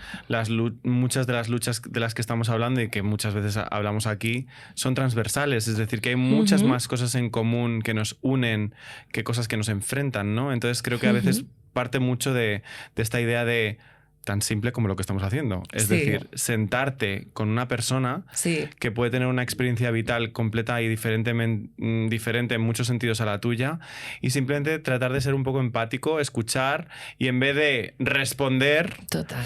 muchas de las luchas de las que estamos hablando y que muchas veces hablamos aquí son transversales, es decir, que hay muchas más cosas en común que nos unen que cosas que nos enfrentan, ¿no? Entonces creo que a veces parte mucho de esta idea de tan simple como lo que estamos haciendo. Es Sí. decir, sentarte con una persona Sí. que puede tener una experiencia vital completa y diferente en muchos sentidos a la tuya, y simplemente tratar de ser un poco empático, escuchar, y en vez de responder, Total.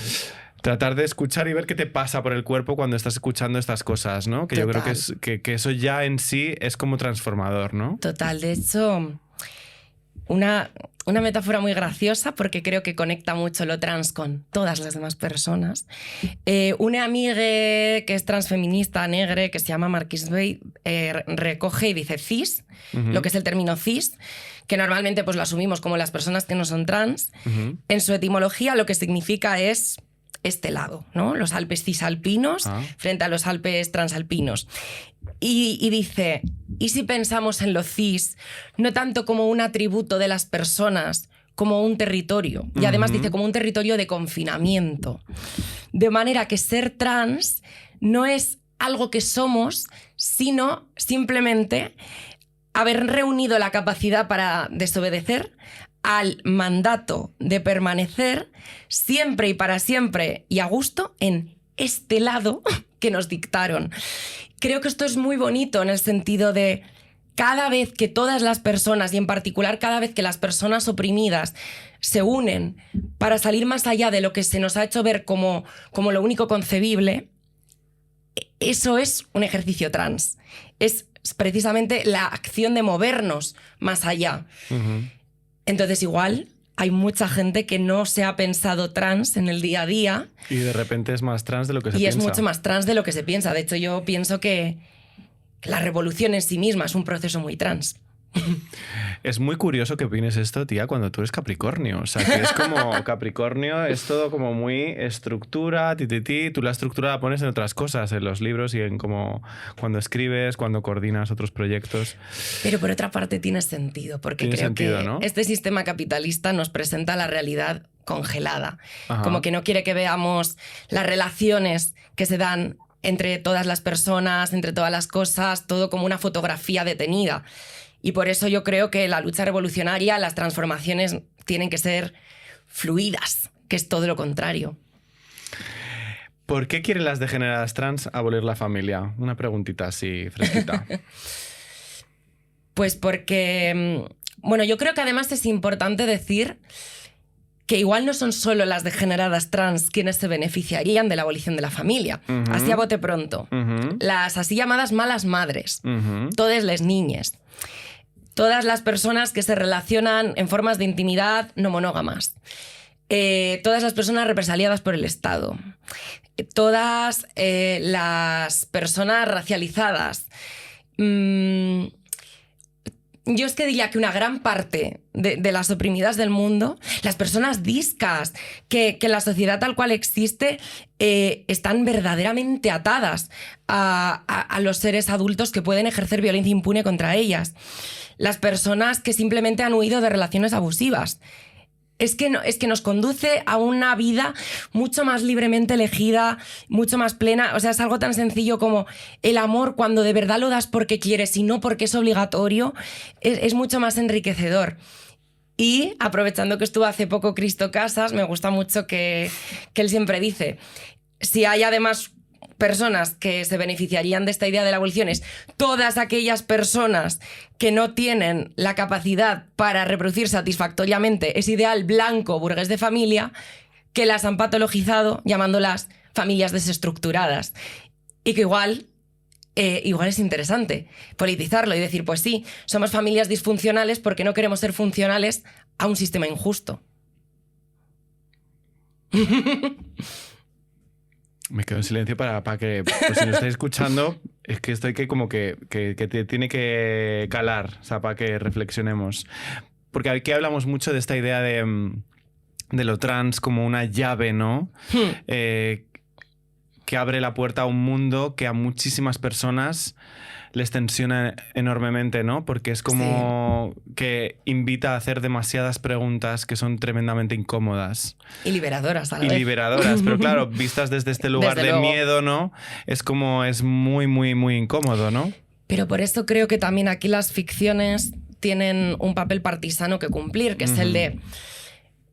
tratar de escuchar y ver qué te pasa por el cuerpo cuando estás escuchando estas cosas, ¿no? Que yo creo que eso ya en sí es como transformador, ¿no? Total. De hecho, una metáfora muy graciosa, porque creo que conecta mucho lo trans con todas las demás personas. Una amiga que es transfeminista negra, que se llama Marquise Bay, recoge y dice cis, lo que es el término cis, que normalmente pues, lo asumimos como las personas que no son trans. En su etimología lo que significa es este lado, ¿no? Los Alpes cisalpinos frente a los Alpes transalpinos. Y dice, ¿y si pensamos en lo cis no tanto como un atributo de las personas, como un territorio? Y además dice como un territorio de confinamiento. De manera que ser trans no es algo que somos, sino simplemente haber reunido la capacidad para desobedecer al mandato de permanecer siempre y para siempre y a gusto en este lado que nos dictaron. Creo que esto es muy bonito en el sentido de cada vez que todas las personas, y en particular cada vez que las personas oprimidas se unen para salir más allá de lo que se nos ha hecho ver como lo único concebible, eso es un ejercicio trans. Es precisamente la acción de movernos más allá. Entonces igual hay mucha gente que no se ha pensado trans en el día a día. Y de repente es más trans de lo que se piensa. Y es mucho más trans de lo que se piensa. De hecho, yo pienso que la revolución en sí misma es un proceso muy trans. Es muy curioso que opines esto, tía, cuando tú eres Capricornio. O sea, que es como Capricornio, es todo como muy estructura, tú la estructura la pones en otras cosas, en los libros y en como cuando escribes, cuando coordinas otros proyectos. Pero por otra parte tiene sentido, porque creo sentido, que ¿no? este sistema capitalista nos presenta la realidad congelada. Ajá. Como que no quiere que veamos las relaciones que se dan entre todas las personas, entre todas las cosas, todo como una fotografía detenida. Y por eso yo creo que la lucha revolucionaria, las transformaciones tienen que ser fluidas, que es todo lo contrario. ¿Por qué quieren las degeneradas trans abolir la familia? Una preguntita así fresquita. Pues porque, bueno, yo creo que además es importante decir que igual no son solo las degeneradas trans quienes se beneficiarían de la abolición de la familia. Así a bote pronto. Las así llamadas malas madres, todas las niñas. Todas las personas que se relacionan en formas de intimidad no monógamas. Todas las personas represaliadas por el Estado. Todas las personas racializadas. Yo es que diría que una gran parte de las oprimidas del mundo, las personas discas, que la sociedad tal cual existe, están verdaderamente atadas a los seres adultos que pueden ejercer violencia impune contra ellas. Las personas que simplemente han huido de relaciones abusivas. Es que nos conduce a una vida mucho más libremente elegida, mucho más plena. O sea, es algo tan sencillo como el amor cuando de verdad lo das porque quieres y no porque es obligatorio, es mucho más enriquecedor. Y aprovechando que estuvo hace poco Cristo Casas, me gusta mucho que él siempre dice, si hay además personas que se beneficiarían de esta idea de la abolición, es todas aquellas personas que no tienen la capacidad para reproducir satisfactoriamente ese ideal blanco burgués de familia, que las han patologizado llamándolas familias desestructuradas. Y que igual es interesante politizarlo y decir, pues sí, somos familias disfuncionales porque no queremos ser funcionales a un sistema injusto. Me quedo en silencio para que, pues si no estáis escuchando, es que estoy que como que te tiene que calar, o sea, para que reflexionemos. Porque aquí hablamos mucho de esta idea de lo trans como una llave, ¿no? Que abre la puerta a un mundo que a muchísimas personas les tensiona enormemente, ¿no? Porque es como que invita a hacer demasiadas preguntas que son tremendamente incómodas. Y liberadoras a la vez. Y liberadoras, pero claro, vistas desde este lugar de miedo, ¿no? Es muy, muy, muy incómodo, ¿no? Pero por eso creo que también aquí las ficciones tienen un papel partisano que cumplir, que es el de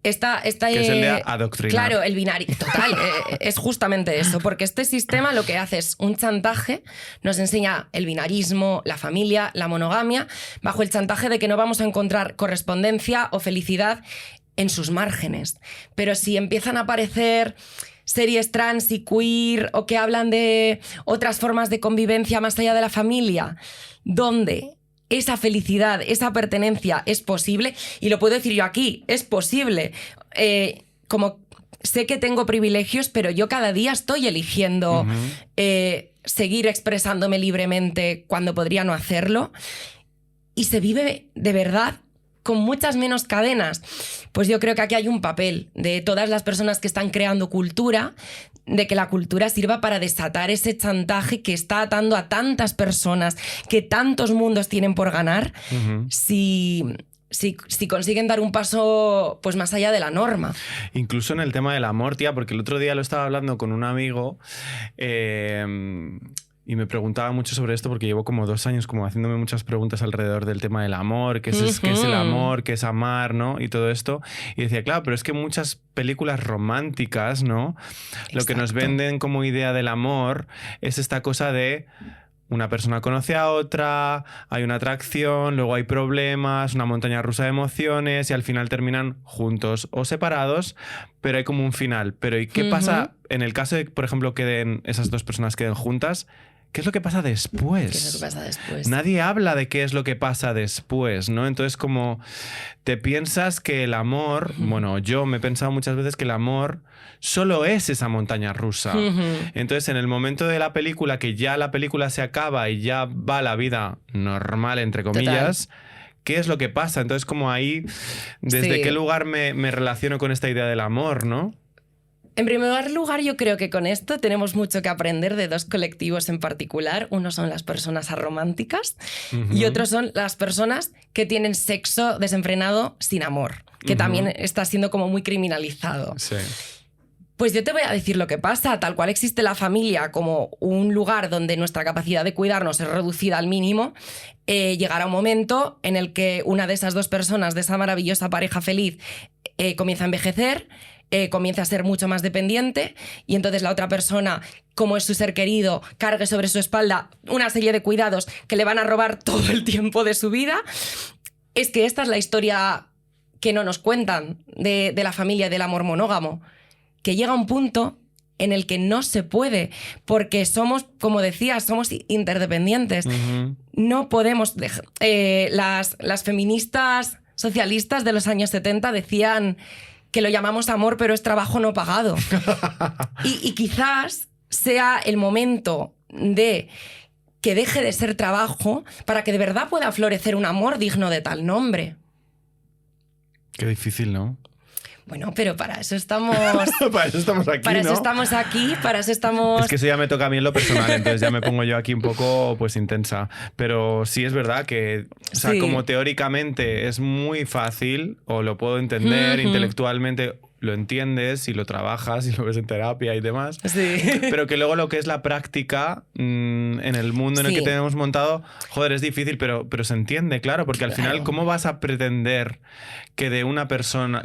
Que es el de adoctrinar. Claro, el binario. Total, es justamente eso. Porque este sistema lo que hace es un chantaje, nos enseña el binarismo, la familia, la monogamia, bajo el chantaje de que no vamos a encontrar correspondencia o felicidad en sus márgenes. Pero si empiezan a aparecer series trans y queer o que hablan de otras formas de convivencia más allá de la familia, donde esa felicidad, esa pertenencia es posible, y lo puedo decir yo aquí, es posible. Como sé que tengo privilegios, pero yo cada día estoy eligiendo seguir expresándome libremente cuando podría no hacerlo, y se vive de verdad con muchas menos cadenas. Pues yo creo que aquí hay un papel de todas las personas que están creando cultura, de que la cultura sirva para desatar ese chantaje que está atando a tantas personas, que tantos mundos tienen por ganar, si consiguen dar un paso pues más allá de la norma. Incluso en el tema del amor, tía, porque el otro día lo estaba hablando con un amigo y me preguntaba mucho sobre esto, porque llevo como 2 años como haciéndome muchas preguntas alrededor del tema del amor, qué es el amor, qué es amar, ¿no? Y todo esto. Y decía, claro, pero es que muchas películas románticas, ¿no? Exacto. Lo que nos venden como idea del amor es esta cosa de una persona conoce a otra, hay una atracción, luego hay problemas, una montaña rusa de emociones y al final terminan juntos o separados, pero hay como un final. Pero ¿y qué pasa en el caso de, por ejemplo, queden esas 2 personas queden juntas? ¿Qué es lo que pasa después? ¿Qué es lo que pasa después? Nadie habla de qué es lo que pasa después, ¿no? Entonces, como te piensas que el amor, bueno, yo me he pensado muchas veces que el amor solo es esa montaña rusa. Entonces, en el momento de la película, que ya la película se acaba y ya va la vida normal, entre comillas, ¿qué es lo que pasa? Entonces, como ahí, ¿desde qué lugar me relaciono con esta idea del amor, no? En primer lugar, yo creo que con esto tenemos mucho que aprender de 2 colectivos en particular. Uno son las personas arománticas y otros son las personas que tienen sexo desenfrenado sin amor, que también está siendo como muy criminalizado. Sí. Pues yo te voy a decir lo que pasa. Tal cual existe la familia como un lugar donde nuestra capacidad de cuidarnos es reducida al mínimo, llegará un momento en el que una de esas 2 personas, de esa maravillosa pareja feliz, comienza a envejecer, comienza a ser mucho más dependiente, y entonces la otra persona, como es su ser querido, cargue sobre su espalda una serie de cuidados que le van a robar todo el tiempo de su vida. Es que esta es la historia que no nos cuentan de la familia y del amor monógamo, que llega un punto en el que no se puede, porque somos, como decías, somos interdependientes. No podemos dejar... las feministas socialistas de los años 70 decían que lo llamamos amor, pero es trabajo no pagado. y quizás sea el momento de que deje de ser trabajo para que de verdad pueda florecer un amor digno de tal nombre. Qué difícil, ¿no? Bueno, pero para eso estamos... para eso estamos aquí, para ¿no? eso estamos aquí, para eso estamos... Es que eso ya me toca a mí en lo personal, entonces ya me pongo yo aquí un poco pues intensa. Pero sí es verdad que, o sea, como teóricamente es muy fácil, o lo puedo entender intelectualmente, lo entiendes y lo trabajas y lo ves en terapia y demás, pero que luego lo que es la práctica en el mundo en el que tenemos montado, joder, es difícil, pero se entiende, claro, porque al final, ¿cómo vas a pretender que de una persona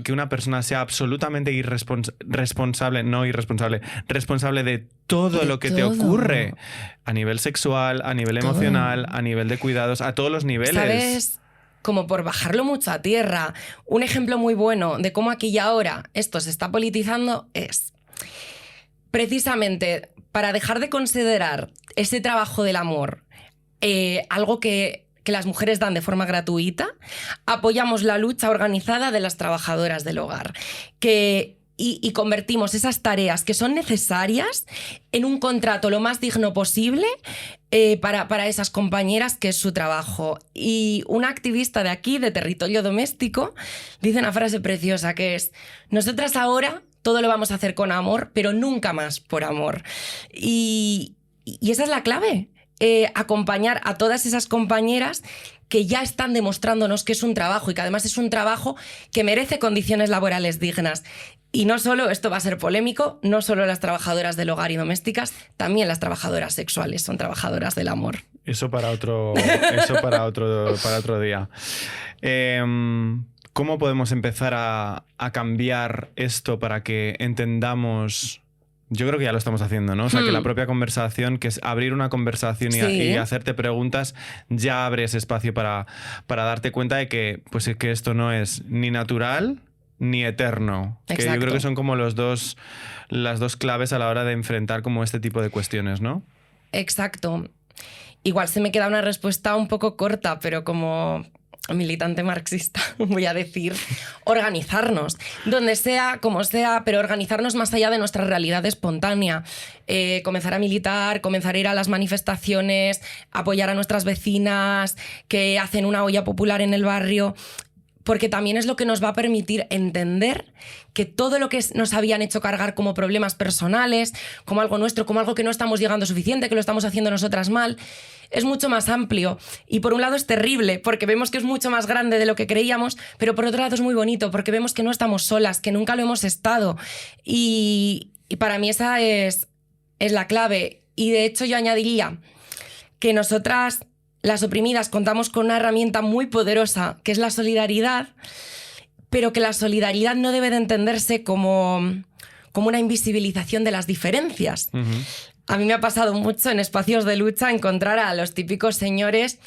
sea absolutamente responsable de todo lo que te ocurre a nivel sexual, a nivel emocional, a nivel de cuidados, a todos los niveles? ¿Sabes? Como por bajarlo mucho a tierra. Un ejemplo muy bueno de cómo aquí y ahora esto se está politizando es precisamente para dejar de considerar ese trabajo del amor algo que las mujeres dan de forma gratuita, apoyamos la lucha organizada de las trabajadoras del hogar, y convertimos esas tareas que son necesarias en un contrato lo más digno posible para esas compañeras, que es su trabajo. Y una activista de aquí, de Territorio Doméstico, dice una frase preciosa que es: nosotras ahora todo lo vamos a hacer con amor, pero nunca más por amor. Y esa es la clave. Acompañar a todas esas compañeras que ya están demostrándonos que es un trabajo, y que además es un trabajo que merece condiciones laborales dignas. Y no solo, esto va a ser polémico, no solo las trabajadoras del hogar y domésticas, también las trabajadoras sexuales son trabajadoras del amor. Eso para otro día. ¿Cómo podemos empezar a cambiar esto para que entendamos? Yo creo que ya lo estamos haciendo, ¿no? O sea, que la propia conversación, que es abrir una conversación y hacerte preguntas, ya abre ese espacio para darte cuenta de que, pues, que esto no es ni natural ni eterno. Exacto. Que yo creo que son como las dos claves a la hora de enfrentar como este tipo de cuestiones, ¿no? Exacto. Igual se me queda una respuesta un poco corta, pero como militante marxista voy a decir organizarnos, donde sea, como sea, pero organizarnos más allá de nuestra realidad espontánea. Comenzar a militar, comenzar a ir a las manifestaciones, apoyar a nuestras vecinas que hacen una olla popular en el barrio, porque también es lo que nos va a permitir entender que todo lo que nos habían hecho cargar como problemas personales, como algo nuestro, como algo que no estamos llegando suficiente, que lo estamos haciendo nosotras mal, es mucho más amplio. Y por un lado es terrible, porque vemos que es mucho más grande de lo que creíamos, pero por otro lado es muy bonito, porque vemos que no estamos solas, que nunca lo hemos estado. Y para mí esa es la clave. Y de hecho yo añadiría que nosotras, las oprimidas, contamos con una herramienta muy poderosa, que es la solidaridad, pero que la solidaridad no debe de entenderse como una invisibilización de las diferencias. Uh-huh. A mí me ha pasado mucho en espacios de lucha encontrar a los típicos señores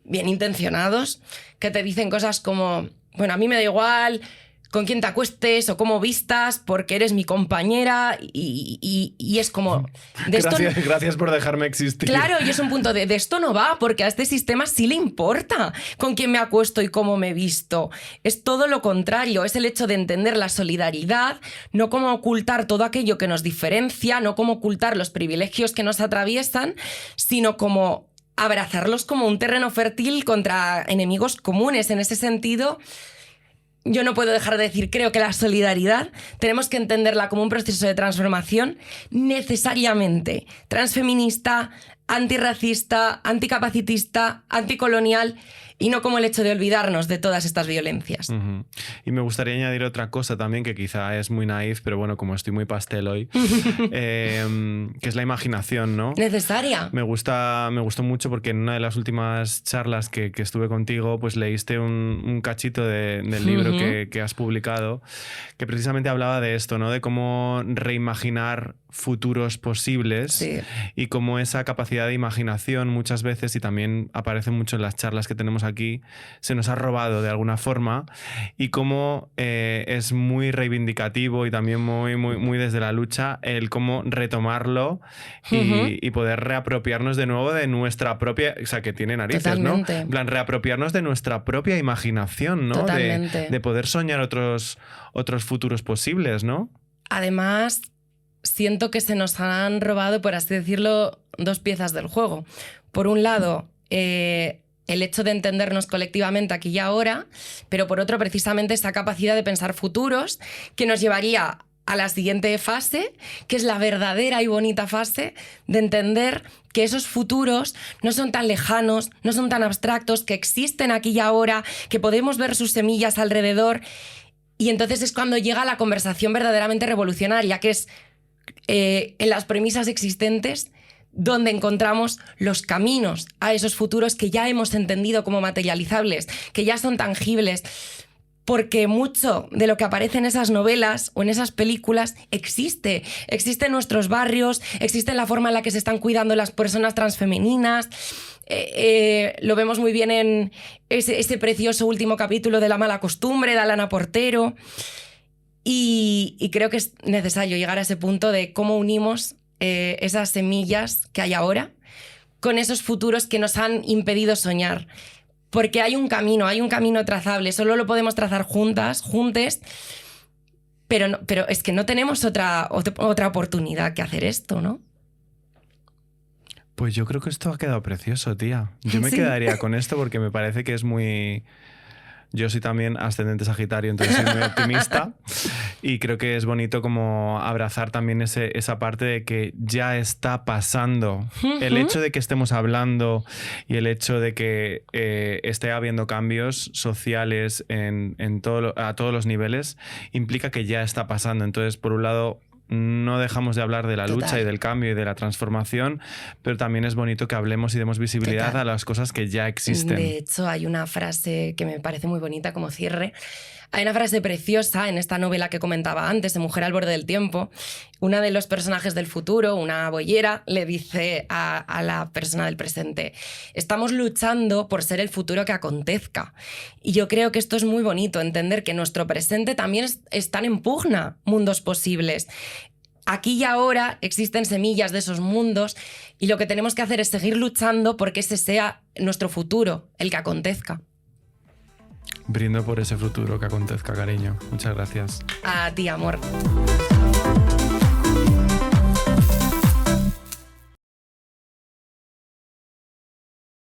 bien intencionados que te dicen cosas como, bueno, a mí me da igual con quién te acuestes o cómo vistas, porque eres mi compañera, y es como... Gracias por dejarme existir. Claro, y es un punto de esto no va, porque a este sistema sí le importa con quién me acuesto y cómo me visto. Es todo lo contrario, es el hecho de entender la solidaridad, no como ocultar todo aquello que nos diferencia, no como ocultar los privilegios que nos atraviesan, sino como abrazarlos como un terreno fértil contra enemigos comunes. En ese sentido, yo no puedo dejar de decir, creo que la solidaridad tenemos que entenderla como un proceso de transformación necesariamente transfeminista, antirracista, anticapacitista, anticolonial, y no como el hecho de olvidarnos de todas estas violencias. Uh-huh. Y me gustaría añadir otra cosa también, que quizá es muy naif, pero bueno, como estoy muy pastel hoy, que es la imaginación, ¿no? Necesaria. Me gustó mucho porque en una de las últimas charlas que estuve contigo, pues leíste un cachito del libro que has publicado, que precisamente hablaba de esto, ¿no? De cómo reimaginar futuros posibles, sí, y cómo esa capacidad de imaginación muchas veces, y también aparece mucho en las charlas que tenemos aquí, se nos ha robado de alguna forma, y cómo es muy reivindicativo y también muy desde la lucha el cómo retomarlo y poder reapropiarnos de nuevo de nuestra propia, o sea, que tiene narices, totalmente, ¿no? En plan, reapropiarnos de nuestra propia imaginación, ¿no? De poder soñar otros futuros posibles, ¿no? Además, siento que se nos han robado, por así decirlo, dos piezas del juego. Por un lado, el hecho de entendernos colectivamente aquí y ahora, pero por otro, precisamente esa capacidad de pensar futuros que nos llevaría a la siguiente fase, que es la verdadera y bonita fase de entender que esos futuros no son tan lejanos, no son tan abstractos, que existen aquí y ahora, que podemos ver sus semillas alrededor. Y entonces es cuando llega la conversación verdaderamente revolucionaria, que es en las premisas existentes, donde encontramos los caminos a esos futuros que ya hemos entendido como materializables, que ya son tangibles, porque mucho de lo que aparece en esas novelas o en esas películas existe en nuestros barrios, existe en la forma en la que se están cuidando las personas transfemeninas. Lo vemos muy bien en ese precioso último capítulo de La mala costumbre, de Alana Portero. Y creo que es necesario llegar a ese punto de cómo unimos esas semillas que hay ahora con esos futuros que nos han impedido soñar. Porque hay un camino trazable, solo lo podemos trazar juntes, pero es que no tenemos otra oportunidad que hacer esto, ¿no? Pues yo creo que esto ha quedado precioso, tía. Yo me quedaría con esto porque me parece que es muy... Yo soy también ascendente Sagitario, entonces soy muy optimista y creo que es bonito como abrazar también esa parte de que ya está pasando. El hecho de que estemos hablando y el hecho de que esté habiendo cambios sociales a todos los niveles implica que ya está pasando. Entonces, por un lado, no dejamos de hablar de la lucha y del cambio y de la transformación, pero también es bonito que hablemos y demos visibilidad a las cosas que ya existen. De hecho, hay una frase que me parece muy bonita como cierre. Hay una frase preciosa en esta novela que comentaba antes, de Mujer al borde del tiempo. Una de los personajes del futuro, una boyera, le dice a la persona del presente: estamos luchando por ser el futuro que acontezca. Y yo creo que esto es muy bonito, entender que nuestro presente también están en pugna mundos posibles. Aquí y ahora existen semillas de esos mundos y lo que tenemos que hacer es seguir luchando porque ese sea nuestro futuro, el que acontezca. Brindo por ese futuro que acontezca, cariño. Muchas gracias. A ti, amor.